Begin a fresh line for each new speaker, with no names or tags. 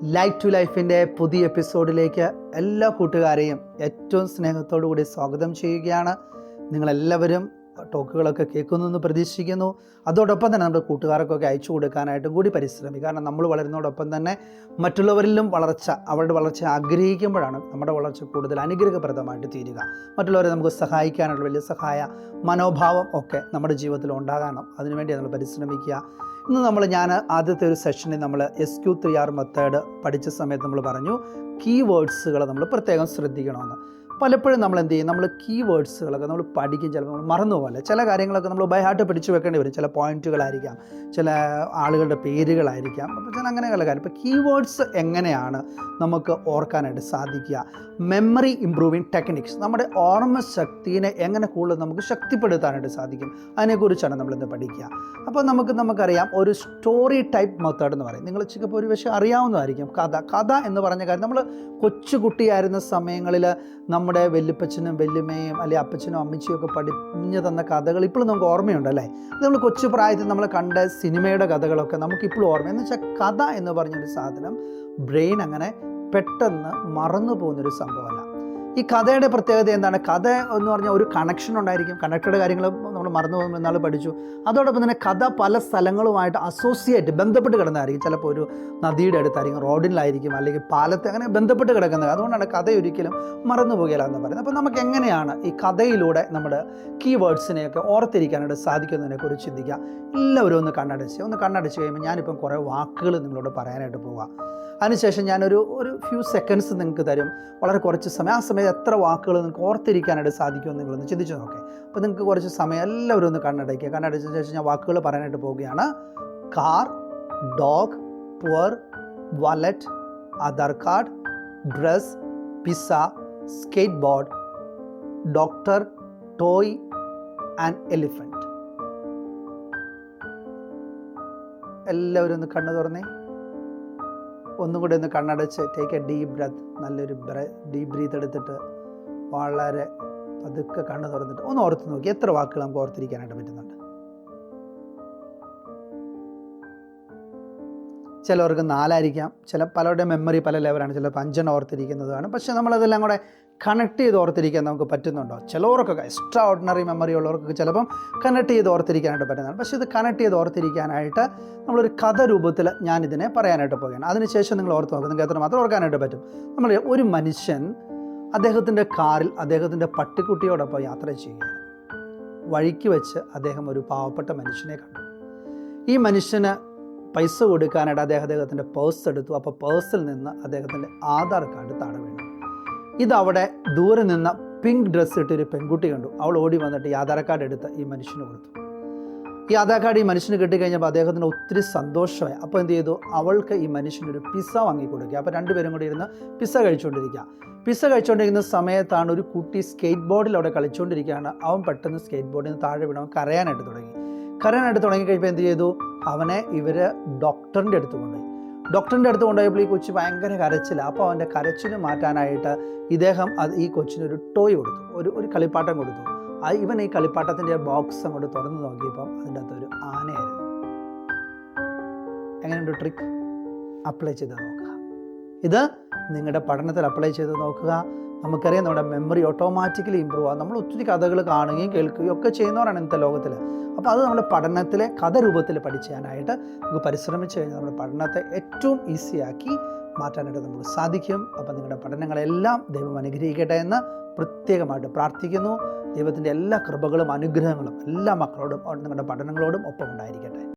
Life to ലൈഫിൻ്റെ പുതിയ എപ്പിസോഡിലേക്ക് എല്ലാ കൂട്ടുകാരെയും ഏറ്റവും സ്നേഹത്തോടു കൂടി സ്വാഗതം ചെയ്യുകയാണ്. നിങ്ങളെല്ലാവരും ടോക്കുകളൊക്കെ കേൾക്കുന്നെന്ന് പ്രതീക്ഷിക്കുന്നു. അതോടൊപ്പം തന്നെ നമ്മുടെ കൂട്ടുകാർക്കൊക്കെ അയച്ചു കൊടുക്കാനായിട്ടും കൂടി പരിശ്രമിക്കുക. കാരണം നമ്മൾ വളരുന്നതോടൊപ്പം തന്നെ മറ്റുള്ളവരിലും അവരുടെ വളർച്ച ആഗ്രഹിക്കുമ്പോഴാണ് നമ്മുടെ വളർച്ച കൂടുതൽ അനുഗ്രഹപ്രദമായിട്ട് തീരുക. മറ്റുള്ളവരെ നമുക്ക് സഹായിക്കാനുള്ള വലിയ സഹായ മനോഭാവം ഒക്കെ നമ്മുടെ ജീവിതത്തിൽ ഉണ്ടാകണം. അതിനുവേണ്ടി നമ്മൾ പരിശ്രമിക്കുക. ഇന്ന് ഞാൻ ആദ്യത്തെ ഒരു സെഷനിൽ നമ്മൾ SQ3R മെത്തേഡ് പഠിച്ച സമയത്ത് നമ്മൾ പറഞ്ഞു കീവേഡ്സുകൾ നമ്മൾ പ്രത്യേകം ശ്രദ്ധിക്കണമെന്ന്. പലപ്പോഴും നമ്മൾ എന്ത് ചെയ്യും, നമ്മൾ കീവേഡ്സുകളൊക്കെ നമ്മൾ പഠിക്കും, ചിലപ്പോൾ നമ്മൾ മറന്നുപോലെ ചില കാര്യങ്ങളൊക്കെ നമ്മൾ ബൈ ഹാർട്ട് പഠിച്ചു വെക്കേണ്ടി വരും. ചില പോയിന്റുകളായിരിക്കാം, ചില ആളുകളുടെ പേരുകളായിരിക്കാം, അപ്പോൾ ചില അങ്ങനെയുള്ള കാര്യം. ഇപ്പോൾ കീവേഡ്സ് എങ്ങനെയാണ് നമുക്ക് ഓർക്കാനായിട്ട് സാധിക്കുക, മെമ്മറി ഇംപ്രൂവിങ് ടെക്നിക്സ്, നമ്മുടെ ഓർമ്മ ശക്തിയെ എങ്ങനെ കൂടുതൽ നമുക്ക് ശക്തിപ്പെടുത്താനായിട്ട് സാധിക്കും, അതിനെക്കുറിച്ചാണ് നമ്മളിന്ന് പഠിക്കുക. അപ്പോൾ നമുക്കറിയാം ഒരു സ്റ്റോറി ടൈപ്പ് മെത്തേഡ് എന്ന് പറയും. നിങ്ങൾ ചിലപ്പോൾ ഒരു പക്ഷേ അറിയാവുന്നതായിരിക്കും. കഥ എന്ന് പറഞ്ഞ കാര്യം നമ്മൾ കൊച്ചുകുട്ടിയായിരുന്ന സമയങ്ങളിൽ നമ്മുടെ വല്യപ്പച്ചനും വല്യമ്മയും അല്ലെങ്കിൽ അപ്പച്ചനും അമ്മച്ചിയും ഒക്കെ പഠിഞ്ഞു തന്ന കഥകൾ ഇപ്പോഴും നമുക്ക് ഓർമ്മയുണ്ടല്ലേ. നമ്മൾ കൊച്ചു പ്രായത്തിൽ നമ്മൾ കണ്ട സിനിമയുടെ കഥകളൊക്കെ നമുക്കിപ്പോഴും ഓർമ്മ. എന്ന് വെച്ചാൽ കഥ എന്ന് പറഞ്ഞൊരു സാധനം ബ്രെയിൻ അങ്ങനെ പെട്ടെന്ന് മറന്നു പോകുന്നൊരു സംഭവമല്ല. ഈ കഥയുടെ പ്രത്യേകത എന്താണ്? കഥ എന്ന് പറഞ്ഞാൽ ഒരു കണക്ഷൻ ഉണ്ടായിരിക്കും. കണക്റ്റഡ് കാര്യങ്ങൾ നമ്മൾ മറന്നു പോകുമ്പോൾ എന്നാൾ പഠിച്ചു. അതോടൊപ്പം തന്നെ കഥ പല സ്ഥലങ്ങളുമായിട്ട് ബന്ധപ്പെട്ട് കിടന്നതായിരിക്കും. ചിലപ്പോൾ ഒരു നദിയുടെ അടുത്തായിരിക്കും, റോഡിലായിരിക്കും, അല്ലെങ്കിൽ പാലത്തെ, അങ്ങനെ ബന്ധപ്പെട്ട് കിടക്കുന്നത്. അതുകൊണ്ടാണ് കഥ ഒരിക്കലും മറന്നു പോകുകയില്ല എന്ന് പറയുന്നത്. അപ്പോൾ നമുക്ക് എങ്ങനെയാണ് ഈ കഥയിലൂടെ നമ്മുടെ കീവേഡ്സിനെയൊക്കെ ഓർത്തിരിക്കാനായിട്ട് സാധിക്കുന്നതിനെക്കുറിച്ച് ചിന്തിക്കുക. എല്ലാവരും ഒന്ന് കണ്ണടച്ച് കഴിയുമ്പോൾ ഞാനിപ്പം കുറേ വാക്കുകൾ നിങ്ങളോട് പറയാനായിട്ട് പോകാം. അതിനുശേഷം ഞാനൊരു ഫ്യൂ സെക്കൻഡ്സ് നിങ്ങൾക്ക് തരും, വളരെ കുറച്ച് സമയം. ആ സമയത്ത് എത്ര വാക്കുകൾ നിങ്ങൾക്ക് ഓർത്തിരിക്കാനായിട്ട് സാധിക്കുമെന്ന് നിങ്ങളൊന്ന് ചിന്തിച്ച് നോക്കേ. അപ്പോൾ നിങ്ങൾക്ക് കുറച്ച് സമയം എല്ലാവരും ഒന്ന് കണ്ണടച്ച ശേഷം ഞാൻ വാക്കുകൾ പറയാനായിട്ട് പോവുകയാണ്. Car, dog, poor, wallet, Aadhaar card, dress, pizza, skateboard, doctor, toy and elephant. എല്ലാവരും ഒന്ന് കണ്ണു തുറന്നേ. ഒന്നും കൂടി ഒന്ന് കണ്ണടച്ച് ടേക്ക് എ ഡീപ് ബ്രെത്ത്. നല്ലൊരു ഡീപ് ബ്രീത്ത് എടുത്തിട്ട് വളരെ പതുക്കെ കണ്ണ് തുറന്നിട്ട് ഒന്ന് ഓർത്ത് നോക്കി എത്ര വാക്കുകൾ നമുക്ക് ഓർത്തിരിക്കാനായിട്ട് പറ്റുന്നുണ്ട്. ചിലവർക്ക് 4 ആയിരിക്കാം, പലരുടെ മെമ്മറി പല ലെവലാണ്. ചിലപ്പോൾ 5 ഓർത്തിരിക്കുന്നതാണ്. പക്ഷേ നമ്മളതെല്ലാം കൂടെ കണക്ട് ചെയ്ത് ഓർത്തിരിക്കാൻ നമുക്ക് പറ്റുന്നുണ്ടോ? ചിലവർക്കൊക്കെ എക്സ്ട്രാ ഓർഡിനറി മെമ്മറി ഉള്ളവർക്കൊക്കെ ചിലപ്പം കണക്ട് ചെയ്ത് ഓർത്തിരിക്കാനായിട്ട് പറ്റുന്നതാണ്. പക്ഷേ ഇത് കണക്ട് ചെയ്ത് ഓർത്തിരിക്കാനായിട്ട് നമ്മളൊരു കഥ രൂപത്തിൽ ഞാനിതിനെ പറയാനായിട്ട് പോവുകയാണ്. അതിനുശേഷം നിങ്ങൾ ഓർത്ത് നോക്കുക, നിങ്ങൾക്ക് എത്രമാത്രം ഓർക്കാനായിട്ട് പറ്റും. ഒരു മനുഷ്യൻ അദ്ദേഹത്തിൻ്റെ കാറിൽ അദ്ദേഹത്തിൻ്റെ പട്ടിക്കുട്ടിയോടൊപ്പം യാത്ര ചെയ്യുകയാണ്. വഴിക്ക് വെച്ച് അദ്ദേഹം ഒരു പാവപ്പെട്ട മനുഷ്യനെ കണ്ടു. ഈ മനുഷ്യന് പൈസ കൊടുക്കാനായിട്ട് അദ്ദേഹത്തിൻ്റെ പേഴ്സ് എടുത്തു. അപ്പോൾ പേഴ്സിൽ നിന്ന് അദ്ദേഹത്തിൻ്റെ ആധാർ കാർഡ് താഴെ വീണു. ഇതവിടെ ദൂരെ നിന്ന് പിങ്ക് ഡ്രസ്സ് ഇട്ടൊരു പെൺകുട്ടി കണ്ടു. അവൾ ഓടി വന്നിട്ട് ഈ ആധാർ കാർഡ് എടുത്ത് ഈ മനുഷ്യന് കൊടുത്തു. ഈ ആധാർ കാർഡ് ഈ മനുഷ്യന് കിട്ടിക്കഴിഞ്ഞപ്പോൾ അദ്ദേഹത്തിന് ഒത്തിരി സന്തോഷമായി. അപ്പോൾ എന്ത് ചെയ്തു, അവൾക്ക് ഈ മനുഷ്യനൊരു പിസ്സ വാങ്ങി കൊടുക്കുക. അപ്പോൾ രണ്ടുപേരും കൂടി ഇരുന്ന് പിസ്സ കഴിച്ചുകൊണ്ടിരിക്കുന്ന സമയത്താണ് ഒരു കുട്ടി സ്കേറ്റ് ബോർഡിൽ അവിടെ കളിച്ചുകൊണ്ടിരിക്കുകയാണ്. അവൻ പെട്ടെന്ന് സ്കേറ്റ് ബോർഡിൽ നിന്ന് താഴെ വീണവൻ കരയാനായിട്ട് തുടങ്ങിക്കഴിഞ്ഞപ്പോൾ എന്ത് ചെയ്തു, അവനെ ഇവർ ഡോക്ടറിൻ്റെ അടുത്ത് കൊണ്ടുപോയപ്പോൾ ഈ കൊച്ചു ഭയങ്കര കരച്ചില്ല. അപ്പോൾ അവൻ്റെ കരച്ചിൽ മാറ്റാനായിട്ട് ഇദ്ദേഹം ഈ കൊച്ചിനൊരു ടോയ് കൊടുത്തു, ഒരു കളിപ്പാട്ടം കൊടുത്തു. ഇവൻ ഈ കളിപ്പാട്ടത്തിൻ്റെ ബോക്സ് അങ്ങോട്ട് തുറന്ന് നോക്കിയപ്പം അതിൻ്റെ അകത്തൊരു ആനയായിരുന്നു. എങ്ങനെയുണ്ട് ട്രിക്ക്? അപ്ലൈ ചെയ്ത് നോക്കുക. ഇത് നിങ്ങളുടെ പഠനത്തിൽ അപ്ലൈ ചെയ്ത് നോക്കുക. നമുക്കറിയാം നമ്മുടെ മെമ്മറി ഓട്ടോമാറ്റിക്കലി ഇമ്പ്രൂവ് ആകും. നമ്മൾ ഒത്തിരി കഥകൾ കാണുകയും കേൾക്കുകയും ഒക്കെ ചെയ്യുന്നവരാണ് ഇന്നത്തെ ലോകത്തിൽ. അപ്പോൾ അത് നമ്മുടെ പഠനത്തിലെ കഥ രൂപത്തിൽ പഠിക്കാനായിട്ട് നമുക്ക് പരിശ്രമിച്ച് കഴിഞ്ഞാൽ നമ്മുടെ പഠനത്തെ ഏറ്റവും ഈസിയാക്കി മാറ്റാനായിട്ട് നമുക്ക് സാധിക്കും. അപ്പം നിങ്ങളുടെ പഠനങ്ങളെല്ലാം ദൈവം അനുഗ്രഹിക്കട്ടെ എന്ന് പ്രത്യേകമായിട്ട് പ്രാർത്ഥിക്കുന്നു. ദൈവത്തിൻ്റെ എല്ലാ കൃപകളും അനുഗ്രഹങ്ങളും എല്ലാ മക്കളോടും നിങ്ങളുടെ പഠനങ്ങളോടും ഒപ്പം ഉണ്ടായിരിക്കട്ടെ.